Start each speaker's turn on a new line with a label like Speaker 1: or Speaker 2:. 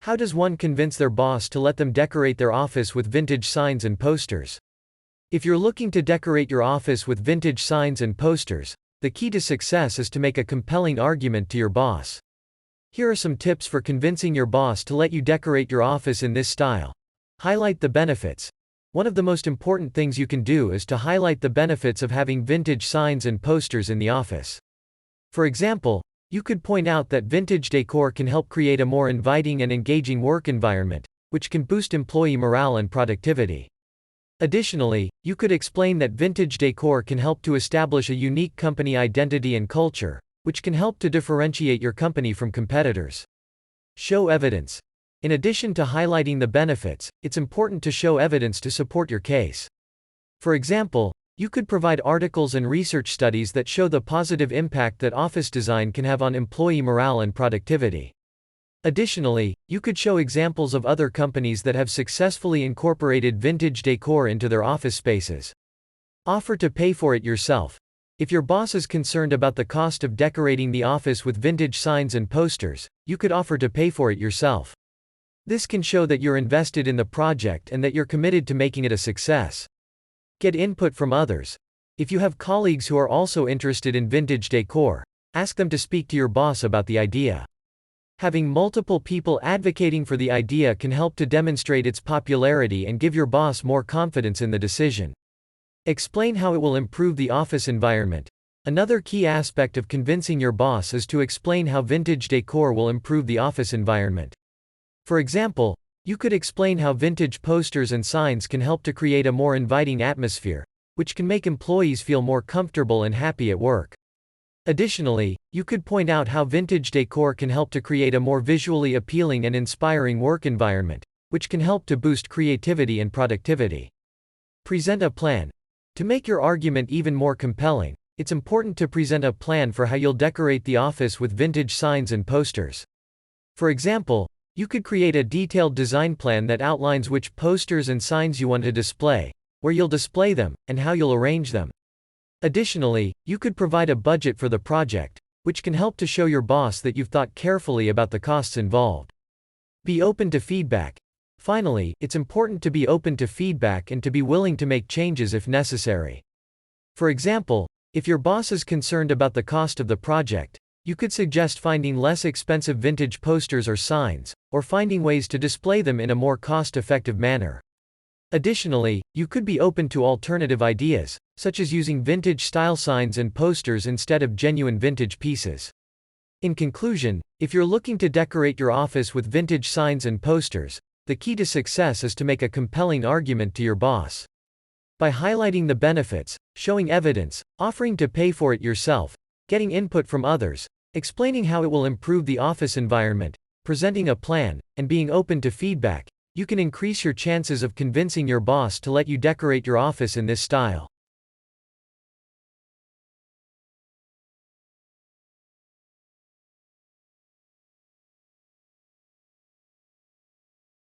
Speaker 1: How does one convince their boss to let them decorate their office with vintage signs and posters? If you're looking to decorate your office with vintage signs and posters, the key to success is to make a compelling argument to your boss. Here are some tips for convincing your boss to let you decorate your office in this style. Highlight the benefits. One of the most important things you can do is to highlight the benefits of having vintage signs and posters in the office. For example, you could point out that vintage decor can help create a more inviting and engaging work environment, which can boost employee morale and productivity. Additionally, you could explain that vintage decor can help to establish a unique company identity and culture, which can help to differentiate your company from competitors. Show evidence. In addition to highlighting the benefits, it's important to show evidence to support your case. For example, you could provide articles and research studies that show the positive impact that office design can have on employee morale and productivity. Additionally, you could show examples of other companies that have successfully incorporated vintage decor into their office spaces. Offer to pay for it yourself. If your boss is concerned about the cost of decorating the office with vintage signs and posters, you could offer to pay for it yourself. This can show that you're invested in the project and that you're committed to making it a success. Get input from others. If you have colleagues who are also interested in vintage decor, ask them to speak to your boss about the idea. Having multiple people advocating for the idea can help to demonstrate its popularity and give your boss more confidence in the decision. Explain how it will improve the office environment. Another key aspect of convincing your boss is to explain how vintage decor will improve the office environment. For example, you could explain how vintage posters and signs can help to create a more inviting atmosphere, which can make employees feel more comfortable and happy at work. Additionally, you could point out how vintage decor can help to create a more visually appealing and inspiring work environment, which can help to boost creativity and productivity. Present a plan. To make your argument even more compelling, it's important to present a plan for how you'll decorate the office with vintage signs and posters. For example, you could create a detailed design plan that outlines which posters and signs you want to display, where you'll display them, and how you'll arrange them. Additionally, you could provide a budget for the project, which can help to show your boss that you've thought carefully about the costs involved. Be open to feedback. Finally, it's important to be open to feedback and to be willing to make changes if necessary. For example, if your boss is concerned about the cost of the project, you could suggest finding less expensive vintage posters or signs, or finding ways to display them in a more cost-effective manner. Additionally, you could be open to alternative ideas, such as using vintage-style signs and posters instead of genuine vintage pieces. In conclusion, if you're looking to decorate your office with vintage signs and posters, the key to success is to make a compelling argument to your boss. By highlighting the benefits, showing evidence, offering to pay for it yourself, getting input from others, explaining how it will improve the office environment, presenting a plan, and being open to feedback, you can increase your chances of convincing your boss to let you decorate your office in this style.